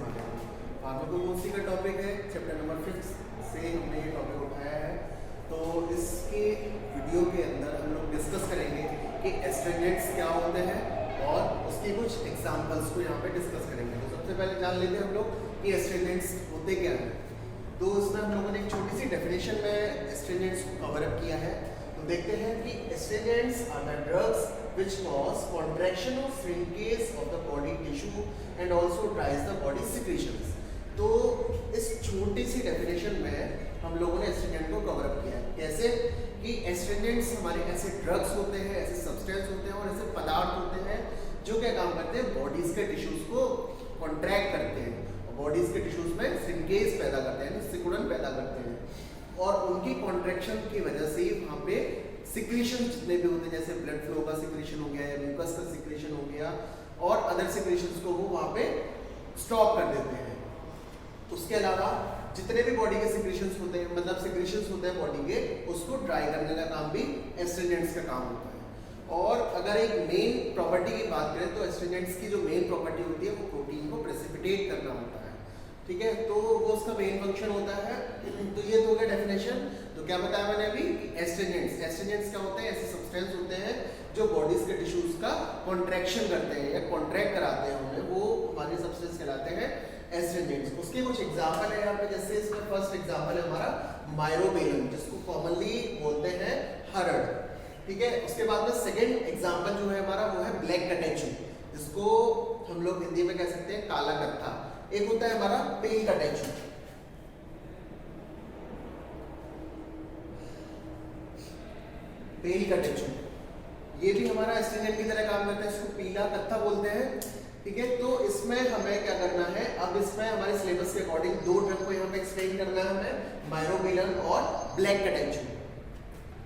बारे में। आप लोगों को उसी का टॉपिक है चैप्टर नंबर 5 से हमने ये टॉपिक उठाया है। तो इसके वीडियो के अंदर हम लोग डिस्कस करेंगे कि एस्ट्रिंजेंट्स क्या होते हैं और उसके कुछ एग्जाम्पल्स को यहाँ पे डिस्कस करेंगे। तो सबसे पहले जान लेते हैं हम लोग कि एस्ट्रिंजेंट्स होते क्या हैं। तो इसमें हम लोगों ने एक छोटी सी डेफिनेशन में एस्ट्रिंजेंट्स को कवर अप किया है। तो देखते हैं कि astringents are the drugs which cause contraction or shrinkage of the body tissue and also dries the body secretions। तो इस छोटी सी डेफिनेशन में हम लोगों ने एस्ट्रिंजेंट को कवर अप किया है। कैसे कि एस्ट्रिंजेंट्स हमारे ऐसे ड्रग्स होते हैं, ऐसे सब्सटेंस होते हैं और ऐसे पदार्थ होते हैं जो क्या काम करते हैं, बॉडीज के टिश्यूज को कॉन्ट्रैक्ट करते हैं और बॉडीज के टिश्यूज में श्रिंकेज पैदा करते हैं, सिकुड़न पैदा करते हैं और उनकी कॉन्ट्रैक्शन की वजह से वहाँ पे सिक्रीशन जितने भी होते हैं, जैसे ब्लड फ्लो का सिक्रीशन हो गया या म्यूकस का सिक्रीशन हो गया और अदर सिक्रीशंस को वो वहाँ पे स्टॉप कर देते हैं। उसके अलावा जितने भी बॉडी के सिक्रीशंस होते हैं, मतलब सिक्रीशंस होते हैं बॉडी के, उसको ड्राई करने का काम भी एस्ट्रिंजेंट्स का काम होता है। और अगर एक मेन प्रॉपर्टी की बात करें तो एस्ट्रिंजेंट्स की जो मेन प्रॉपर्टी होती है वो प्रोटीन को प्रेसिपिटेट करना होता है। ठीक है, तो वो उसका मेन फंक्शन होता है। तो ये तो हो गया डेफिनेशन। तो क्या बताया मैंने अभी कि एस्ट्रिंजेंट्स क्या होते हैं, ऐसे सब्सटेंस होते हैं जो बॉडीज के टिश्यूज का कॉन्ट्रैक्शन करते हैं या कॉन्ट्रैक्ट कराते हैं उन्हें, वो हमारे सब्सटेंस कहलाते हैं एस्ट्रिंजेंट्स। उसके कुछ एग्जांपल है यहाँ पे, जैसे इसमें फर्स्ट एग्जांपल है हमारा मायरोबेलन, जिसको कॉमनली बोलते हैं हरड़। ठीक है, उसके बाद में सेकेंड एग्जाम्पल जो है हमारा वो है ब्लैक कटेचू, जिसको हम लोग हिंदी में कह सकते हैं काला कत्था। एक होता है हमारा पेल कटेचू, पेल कटेचू, ये भी हमारा एस्ट्रिंजेंट की तरह काम करता है, इसको पीला कत्था बोलते हैं। ठीक है, तो इसमें हमें क्या करना है, अब इसमें हमारे सिलेबस के अकॉर्डिंग दो ड्रग को यहाँ पे एक्सप्लेन करना है हमें, मायरोबेलन और ब्लैक कटेचू।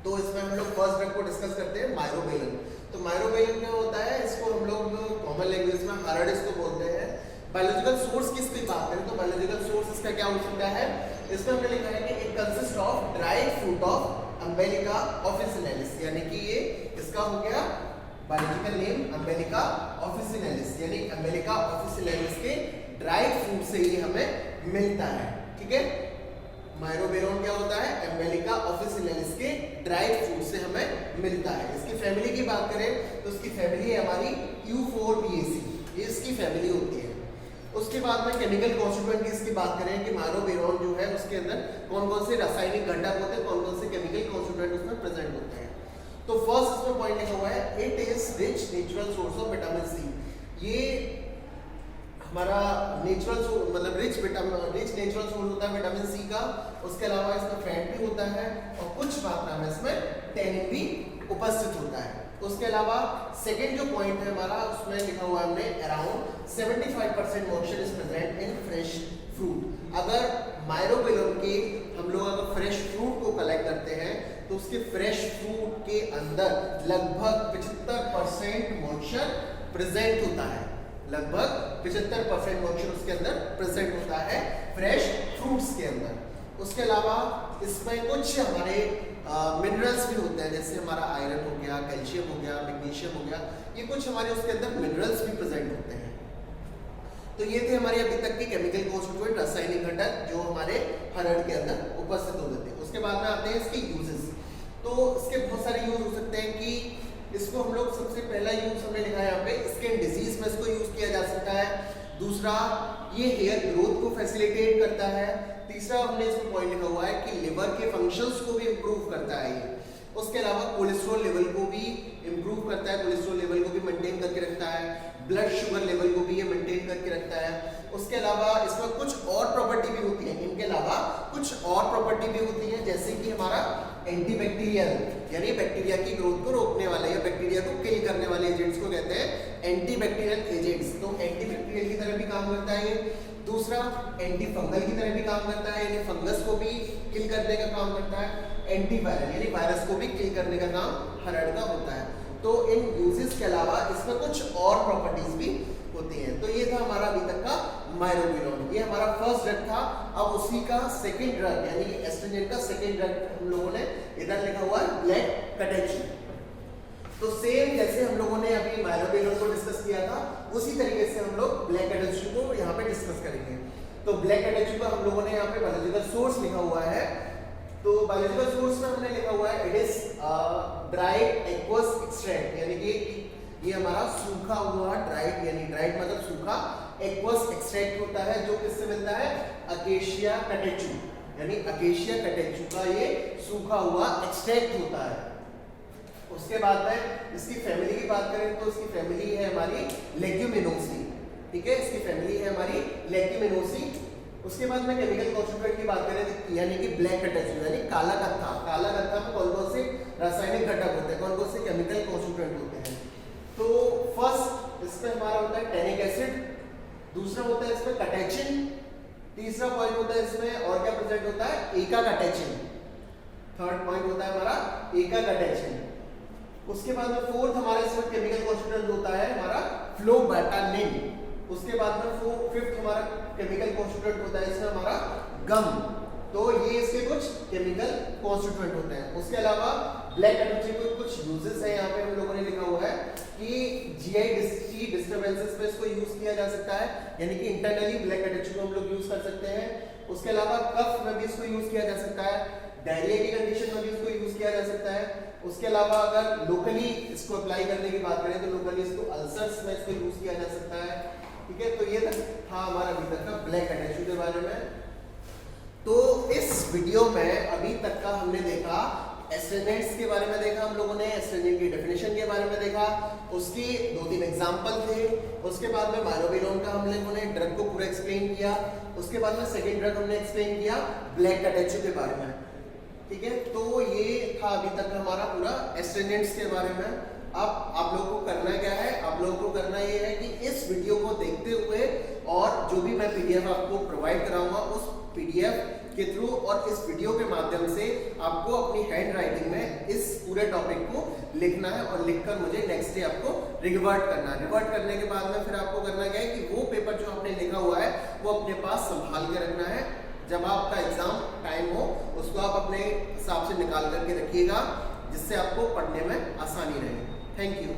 तो इसमें हम लोग फर्स्ट ड्रग को डिस्कस करते हैं, मायरोबेलन। तो मायरोबेलन क्या होता है, इसको हम लोग कॉमन लैंग्वेज में हरड़ इसको बोलते हैं। बायोलॉजिकल सोर्स की इसकी बात करें तो बायोलॉजिकल सोर्स इसका क्या हो सकता है, इसमें हमने लिखा है कि it consist of dried fruit of Emblica officinalis, यानी कि ये इसका हो गया बायोलॉजिकल नेम अम्बेलिका ऑफिसिनेलिस, यानी अम्बेलिका ऑफिसिनेलिस के ड्राइड फ्रूट से ये हमें मिलता है। ठीक है, मायरोबेलन क्या होता है, अम्बेलिका ऑफिसिनेलिस के ड्राइड फ्रूट से हमें मिलता है। इसकी फैमिली की बात करें तो इसकी फैमिली है हमारी यूफोरबिएसी, ये इसकी फैमिली होती है। उसके बाद में केमिकल कॉन्स्टिट्यूएंट की इसकी बात करें कि मायरोबेलन जो है उसके अंदर कौन कौन से रासायनिक घटक होते हैं, कौन कौन से केमिकल कॉन्स्टिट्यूएंट उसमें प्रेजेंट होते हैं। तो फर्स्ट इसमें पॉइंट लिखा हुआ है, it is rich natural source of vitamin C. ये हमारा नेचुरल सोर्स, मतलब रिच नेचुरल सोर्स होता है विटामिन सी का। उसके अलावा इसमें फैट भी होता है और कुछ मात्रा में इसमें टैनिन भी उपस्थित होता है। उसके अलावा सेकेंड जो पॉइंट है हमारा, उसमें लिखा हुआ है हमने around 75% moisture is present in fresh fruit. अगर मायरोबेलन के हम लोग अगर फ्रेश फ्रूट को कलेक्ट करते हैं तो उसके फ्रेश फ्रूट के अंदर लगभग 75% मॉइस्चर प्रेजेंट होता है, लगभग 75% मॉइस्चर उसके अंदर प्रेजेंट होता है फ्रेश फ्रूट्स के अंदर। उसके अलावा इसमें कुछ हमारे मिनरल्स भी होते हैं, जैसे हमारा आयरन हो गया, कैल्शियम हो गया, मैग्नीशियम हो गया, ये कुछ हमारे उसके अंदर मिनरल्स भी प्रेजेंट होते हैं। तो ये थे हमारे अभी तक के केमिकल कॉन्स्टिट्यूएंट, रासायनिक घटक जो हमारे हरड़ के अंदर उपस्थित होते थे। उसके बाद में आते हैं इसके यूजेस। तो इसके बहुत सारे यूज हो सकते हैं कि इसको हम लोग सबसे पहला यूज हमने लिखा है यहाँ पे स्किन डिजीज में इसको यूज किया जा सकता है। दूसरा, ये हेयर ग्रोथ को फैसिलिटेट करता है। तीसरा हमने इसमें पॉइंट लिखा हुआ है कि लिवर के फंक्शंस को भी इम्प्रूव करता है ये। उसके अलावा कोलेस्ट्रॉल लेवल को भी इम्प्रूव करता है, कोलेस्ट्रॉल लेवल को भी मेंटेन करके रखता है, ब्लड शुगर लेवल को भी ये मेंटेन करके रखता है। उसके अलावा इसमें कुछ और प्रॉपर्टी भी होती है, इनके अलावा कुछ और प्रॉपर्टी भी होती है, जैसे कि हमारा एंटीबैक्टीरियल, यानी बैक्टीरिया की ग्रोथ को रोकने वाले या बैक्टीरिया को किल करने वाले एजेंट्स को कहते हैं एंटीबैक्टीरियल एजेंट्स। तो एंटीबैक्टीरियल की तरह भी काम करता है ये। दूसरा, एंटी फंगल की तरह भी काम करता है, यानी फंगस को भी किल करने का काम करता है। एंटीवायरल, यानी वायरस को भी किल करने का काम हरड़ का होता है। तो इन यूजेस के अलावा इसमें कुछ और प्रॉपर्टीज भी होती हैं। तो ये था हमारा अभी तक का मायरोबेलन, ये हमारा फर्स्ट ड्रग था। अब उसी का सेकंड ड्रग, यानी एस्ट्रिंजेंट का सेकंड ड्रग हम लोगों ने इधर लिखा हुआ है ब्लैक कटेचू। तो सेम जैसे हम लोगों ने अभी मायरोबेलन को डिस्कस किया था, उसी तरीके से हम लोग ब्लैक कटेचू को यहाँ पे डिस्कस करेंगे। तो ब्लैक कैटेचू का हम लोगों ने यहाँ पे बायोलॉजिकल सोर्स लिखा हुआ है। तो बायोलॉजिकल सोर्स में हमने लिखा हुआ है it is dried aqueous extract, यानी कि ये हमारा सूखा हुआ ड्राइड, यानी ड्राइड मतलब सूखा, एक्वस एक्सट्रैक्ट होता है जो किससे मिलता है, अकेशिया कैटेचू, यानी अकेशिया कैटेचू का ये सूखा हुआ एक्सट्रैक्ट होता है। उसके बाद में इसकी फैमिली की बात करें तो इसकी फैमिली है हमारी लेग्यूमिनोसी, ठीक है, इसकी फैमिली है हमारी लेग्यूमिनोसी। उसके बाद में केमिकल कॉन्स्टिट्यूएंट की बात करें यानी कि ब्लैक कैटेचू यानी काला कत्था, काला कत्था में कौन कौन से रासायनिक घटक होते हैं, कौन कौन से केमिकल कॉन्स्टिट्यूएंट होते हैं। तो फर्स्ट इसमें हमारा होता है टैनिक एसिड, दूसरा होता है इसमें कैटेचिन, तीसरा पॉइंट होता है इसमें और क्या प्रेजेंट होता है, एका कैटेचिन, थर्ड पॉइंट होता है हमारा एका कैटेचिन। उसके बाद में फोर्थ हमारे इसमें केमिकल कॉन्स्टिट्यूएंट होता है हमारा फ्लोबैटानिन। उसके बाद में फिफ्थ हमारा केमिकल कॉन्स्टिट्यूएंट होता है इसमें हमारा गम। तो ये इसके कुछ केमिकल कॉन्स्टिट्यूएंट होते हैं। उसके अलावा ब्लैक कैटेचू के कुछ यूजेस है, यहाँ पे हम लोगों ने लिखा हुआ है कि जीआई डिस्टर्बेंसेस पे इसको यूज किया जा सकता है, यानी कि इंटरनली ब्लैक कैटेचू को हम लोग यूज कर सकते हैं। उसके अलावा कफ में भी इसको यूज किया जा सकता है, डायरिया की कंडीशन में भी इसको यूज किया जा सकता है। उसके अलावा अगर लोकली इसको अप्लाई करने की बात करें तो लोकली इसको अल्सर्स में इसको यूज किया जा सकता है, ठीक है। तो ये था हमारा अभी तक का ब्लैक कैटेचू के बारे में। तो इस वीडियो में अभी तक का हमने देखा एस्ट्रेजेंट्स के बारे में देखा, हम लोगों ने एस्ट्रेजेंट की डेफिनेशन के बारे में देखा, उसकी 2-3 एग्जांपल थे। उसके बाद में माइनोबिनोन का हम लोगों ने ड्रग को पूरा एक्सप्लेन किया। उसके बाद में सेकंड ड्रग हमने एक्सप्लेन किया ब्लैक कैटेचू के बारे में, ठीक है। तो ये था अभी तक हमारा पूरा एस्ट्रेजेंट्स के बारे में। अब आप लोगों को करना क्या है, आप लोगों को करना ये है कि इस वीडियो को देखते हुए और जो भी मैं पीडीएफ आपको प्रोवाइड कराऊंगा उस पीडीएफ के थ्रू और इस वीडियो के माध्यम से आपको अपनी हैंड राइटिंग में इस पूरे टॉपिक को लिखना है और लिखकर मुझे नेक्स्ट डे आपको रिवर्ट करना है। रिवर्ट करने के बाद में फिर आपको करना क्या है कि वो पेपर जो आपने लिखा हुआ है वो अपने पास संभाल के रखना है। जब आपका एग्जाम टाइम हो उसको आप अपने हिसाब से निकाल करके रखिएगा, जिससे आपको पढ़ने में आसानी रहे। Thank you.